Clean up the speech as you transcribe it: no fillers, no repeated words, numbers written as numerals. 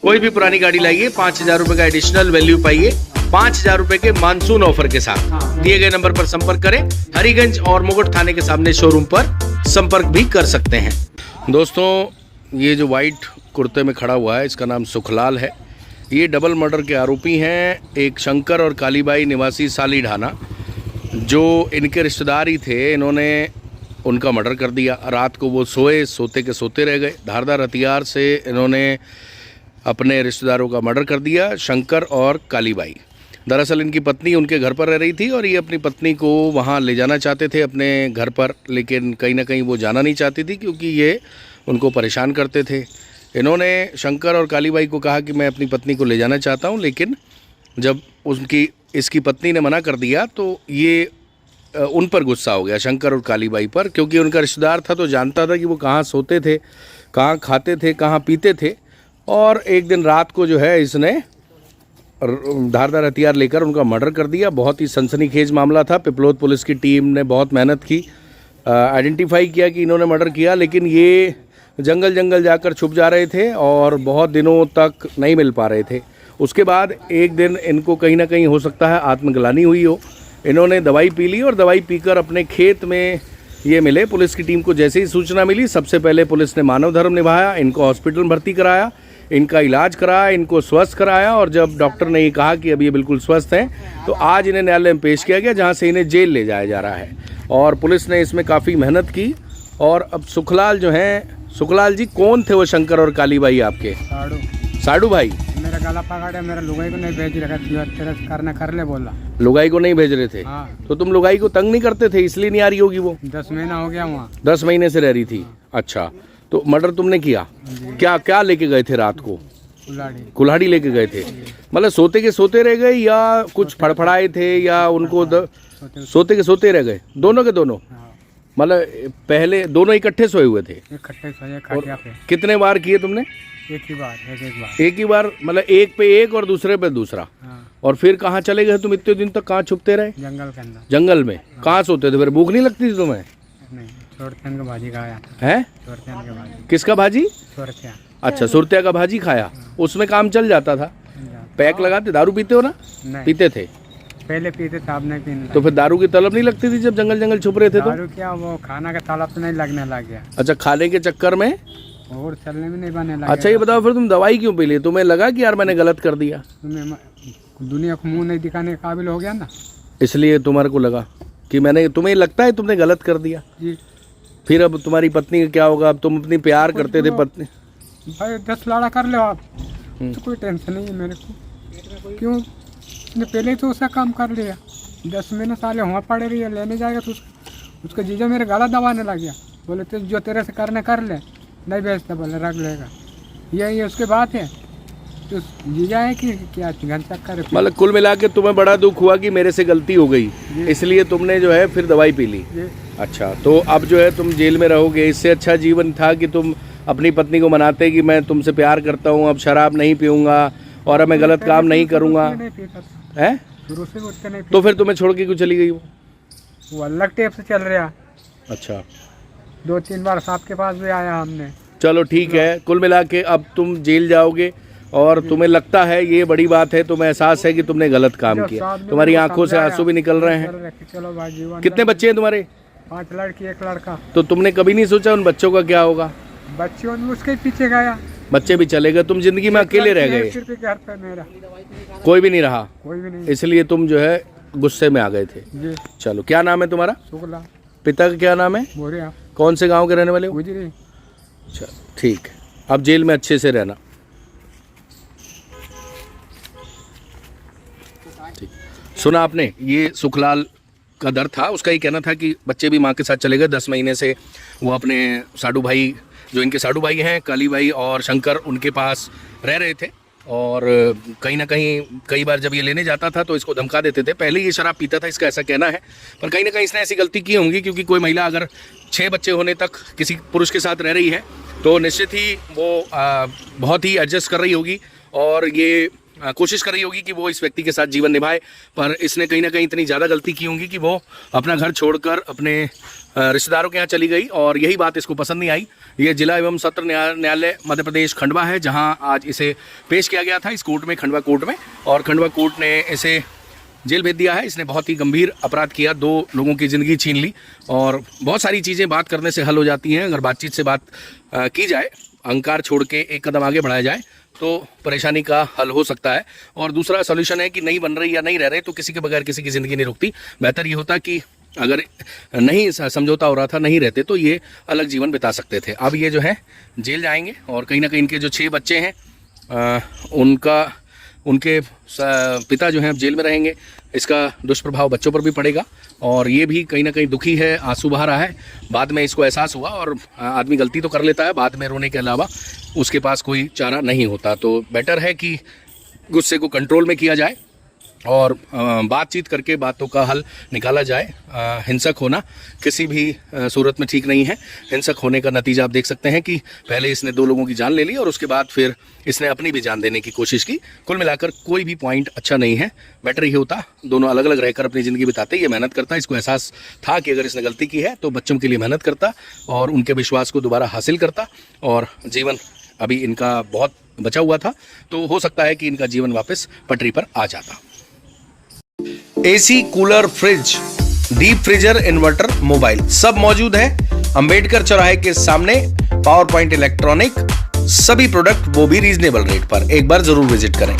कोई भी पुरानी गाड़ी लाइए, 5,000 रुपए का एडिशनल वैल्यू पाइए 5,000 रुपए के मानसून ऑफर के साथ। दिए गए नंबर पर संपर्क करें। हरिगंज और मुगट थाने के सामने शोरूम पर संपर्क भी कर सकते हैं। दोस्तों, ये जो वाइट कुर्ते में खड़ा हुआ है इसका नाम सुखलाल है। ये डबल मर्डर के आरोपी हैं। एक शंकर और कालीबाई निवासी सालीढाना, जो इनके रिश्तेदार ही थे, इन्होंने उनका मर्डर कर दिया। रात को वो सोते के सोते रह गए। धारदार हथियार से इन्होंने अपने रिश्तेदारों का मर्डर कर दिया, शंकर और कालीबाई। दरअसल इनकी पत्नी उनके घर पर रह रही थी और ये अपनी पत्नी को वहाँ ले जाना चाहते थे अपने घर पर, लेकिन कहीं ना कहीं वो जाना नहीं चाहती थी क्योंकि ये उनको परेशान करते थे। इन्होंने शंकर और कालीबाई को कहा कि मैं अपनी पत्नी को ले जाना चाहता हूँ, लेकिन जब इसकी पत्नी ने मना कर दिया तो ये उन पर गुस्सा हो गया, शंकर और कालीबाई पर, क्योंकि उनका रिश्तेदार था तो जानता था कि वो कहाँ सोते थे, कहाँ खाते थे, कहाँ पीते थे। और एक दिन रात को जो है इसने धारदार हथियार लेकर उनका मर्डर कर दिया। बहुत ही सनसनीखेज मामला था। पिपलोद पुलिस की टीम ने बहुत मेहनत की, आइडेंटिफाई किया कि इन्होंने मर्डर किया, लेकिन ये जंगल जाकर छुप जा रहे थे और बहुत दिनों तक नहीं मिल पा रहे थे। उसके बाद एक दिन इनको कहीं ना कहीं हो सकता है आत्मग्लानि हुई हो, इन्होंने दवाई पी ली और दवाई पीकर अपने खेत में ये मिले। पुलिस की टीम को जैसे ही सूचना मिली, सबसे पहले पुलिस ने मानव धर्म निभाया, इनको हॉस्पिटल में भर्ती कराया, इनका इलाज कराया, इनको स्वस्थ कराया। और जब डॉक्टर ने ये कहा कि अब ये बिल्कुल स्वस्थ हैं, तो आज इन्हें न्यायालय में पेश किया गया, जहाँ से इन्हें जेल ले जाया जा रहा है। और पुलिस ने इसमें काफ़ी मेहनत की। और अब सुखलाल जो हैं, सुखलाल जी कौन थे वो शंकर और कालीबाई आपके? साडू भाई। मेरा गला पकड़ा, मेरा लुगाई को नहीं भेज रखा, तेरा करना कर ले बोला। लुगाई को नहीं भेज रहे थे? हाँ। तो तुम लुगाई को तंग नहीं करते थे, इसलिए नहीं आ रही होगी वो? 10 महीना हो गया वहाँ। 10 महीने से रह रही थी। अच्छा, तो मर्डर तुमने किया? क्या क्या लेके गए थे रात को? कुल्हाड़ी लेके गए थे। मतलब सोते के सोते रह गए या कुछ फड़फड़ाए थे या उनको सोते के सोते रह गए? दोनों के दोनों? मतलब पहले दोनों इकट्ठे सोए हुए थे? इकट्ठे सोए खटिया पे। कितने बार किए तुमने? एक ही बार। एक ही बार, मतलब एक पे एक और दूसरे पे दूसरा। और फिर कहाँ चले गए तुम इतने दिन तक? कहाँ छुपते रहे? जंगल के अंदर। जंगल में? कहाँ सोते थे? फिर भूख नहीं लगती थी तुम्हें? नहीं, सुरतियान का भाजी खाया है? सुरतियान का भाजी। किसका भाजी? सुरतिया। अच्छा, सुरतिया का भाजी खाया, उसमें काम चल जाता था। पैक लगाते? दारू पीते हो ना? नहीं। पीते थे पहले पीते थे, अब नहीं पीने। तो फिर दारू की तलब नहीं लगती थी जब जंगल छुप रहे थे तो? दारू क्या, वो खाना का तालाब तो नहीं लगने लग गया। अच्छा, खाने के चक्कर में और चलने में नहीं बने लगा। अच्छा, ये बताओ फिर तुम दवाई क्यों पी ली? तुम्हें लगा कि यार मैंने गलत कर दिया? दुनिया को मुंह नहीं दिखाने के काबिल हो गया ना, इसलिए तुम्हारे को लगा कि मैंने, तुम्हें लगता है तुमने गलत कर दिया जी। फिर अब तुम्हारी पत्नी का क्या होगा? अब तुम अपनी प्यार करते थे पत्नी। भाई 10 लाड़ा कर लो आप, तो कोई टेंशन नहीं है मेरे को। क्यों? उसने पहले तो उसका काम कर लिया। 10 महीने साले वहाँ पड़े रही है, लेने जाएगा तो उसका जीजा मेरे गला दबाने लग गया। बोले तो जो तेरे से करने कर ले, नहीं भेजता, बोले रख लेगा। ये उसके बात है तो जीजा है कि क्या घन चक्कर है। मतलब कुल मिला के तुम्हें बड़ा दुख हुआ कि मेरे से गलती हो गई, इसलिए तुमने जो है फिर दवाई पी ली। अच्छा, तो अब जो है तुम जेल में रहोगे। इससे अच्छा जीवन था कि तुम अपनी पत्नी को मनाते कि मैं तुमसे प्यार करता हूँ, अब शराब नहीं पीऊँगा और अब मैं गलत काम नहीं करूँगा, है? तो फिर तुम्हें छोड़ के क्यों चली गई वो अलग टेप से चल रहा। अच्छा, 2-3 बार साहब के पास भी आया हमने। चलो ठीक है, कुल मिला के अब तुम जेल जाओगे और तुम्हें लगता है, ये बड़ी बात है, तुम्हें एहसास है कि तुमने गलत काम किया, तुम्हारी आंखों से आंसू भी निकल रहे हैं। चलो भाई, जीवन। कितने बच्चे हैं तुम्हारे? 5 लड़की 1 लड़का। तो तुमने कभी नहीं सोचा उन बच्चों का क्या होगा? बच्चों ने उसके पीछे गया, बच्चे भी चले गए, तुम जिंदगी में अकेले रह गए, घर पे मेरा कोई भी नहीं रहा, कोई भी नहीं, इसलिए तुम जो है गुस्से में आ गए थे जी। चलो, क्या नाम है तुम्हारा? शुक्ला। पिता का क्या नाम है? बोरिया। कौन से गांव के रहने वाले हो? गुजरी। अच्छा, ठीक है, अब जेल में अच्छे से रहना। ठीक, सुना आपने, ये सुखलाल का दर्द था। उसका ये कहना था कि बच्चे भी माँ के साथ चले गए। 10 महीने से वो अपने साडू भाई, जो इनके साडू भाई हैं, कालीबाई और शंकर, उनके पास रह रहे थे। और कहीं ना कहीं कई बार जब ये लेने जाता था तो इसको धमका देते थे। पहले ये शराब पीता था, इसका ऐसा कहना है, पर कहीं ना कहीं इसने ऐसी गलती की होंगी, क्योंकि कोई महिला अगर 6 बच्चे होने तक किसी पुरुष के साथ रह रही है तो निश्चित ही वो बहुत ही एडजस्ट कर रही होगी। और ये कोशिश कर रही होगी कि वो इस व्यक्ति के साथ जीवन निभाए, पर इसने कहीं ना कहीं इतनी ज़्यादा गलती की होगी कि वो अपना घर छोड़कर अपने रिश्तेदारों के यहाँ चली गई और यही बात इसको पसंद नहीं आई। ये जिला एवं सत्र न्यायालय मध्य प्रदेश खंडवा है, जहाँ आज इसे पेश किया गया था इस कोर्ट में, खंडवा कोर्ट में, और खंडवा कोर्ट ने इसे जेल भेज दिया है। इसने बहुत ही गंभीर अपराध किया, 2 लोगों की ज़िंदगी छीन ली, और बहुत सारी चीज़ें बात करने से हल हो जाती हैं। अगर बातचीत से बात की जाए, अहंकार छोड़ के एक कदम आगे बढ़ाया जाए तो परेशानी का हल हो सकता है। और दूसरा सॉल्यूशन है कि नहीं बन रही या नहीं रह रहे तो किसी के बगैर किसी की ज़िंदगी नहीं रुकती। बेहतर ये होता कि अगर नहीं समझौता हो रहा था, नहीं रहते, तो ये अलग जीवन बिता सकते थे। अब ये जो है जेल जाएंगे और कहीं ना कहीं इनके जो 6 बच्चे हैं उनके पिता जो हैं अब जेल में रहेंगे। इसका दुष्प्रभाव बच्चों पर भी पड़ेगा और ये भी कहीं ना कहीं दुखी है, आंसू बहा रहा है। बाद में इसको एहसास हुआ, और आदमी गलती तो कर लेता है, बाद में रोने के अलावा उसके पास कोई चारा नहीं होता। तो बेटर है कि गुस्से को कंट्रोल में किया जाए और बातचीत करके बातों का हल निकाला जाए। हिंसक होना किसी भी सूरत में ठीक नहीं है। हिंसक होने का नतीजा आप देख सकते हैं कि पहले इसने 2 लोगों की जान ले ली और उसके बाद फिर इसने अपनी भी जान देने की कोशिश की। कुल मिलाकर कोई भी पॉइंट अच्छा नहीं है। बेटर ये होता दोनों अलग अलग रहकर अपनी ज़िंदगी बिताते। ये मेहनत करता, इसको एहसास था कि अगर इसने गलती की है तो बच्चों के लिए मेहनत करता और उनके विश्वास को दोबारा हासिल करता, और जीवन अभी इनका बहुत बचा हुआ था, तो हो सकता है कि इनका जीवन वापस पटरी पर आ जाता। AC, cooler, fridge, deep freezer, inverter, mobile सब मौजूद है अंबेडकर चौराहे के सामने। पावर पॉइंट इलेक्ट्रॉनिक, सभी प्रोडक्ट वो भी रीजनेबल रेट पर। एक बार जरूर विजिट करें।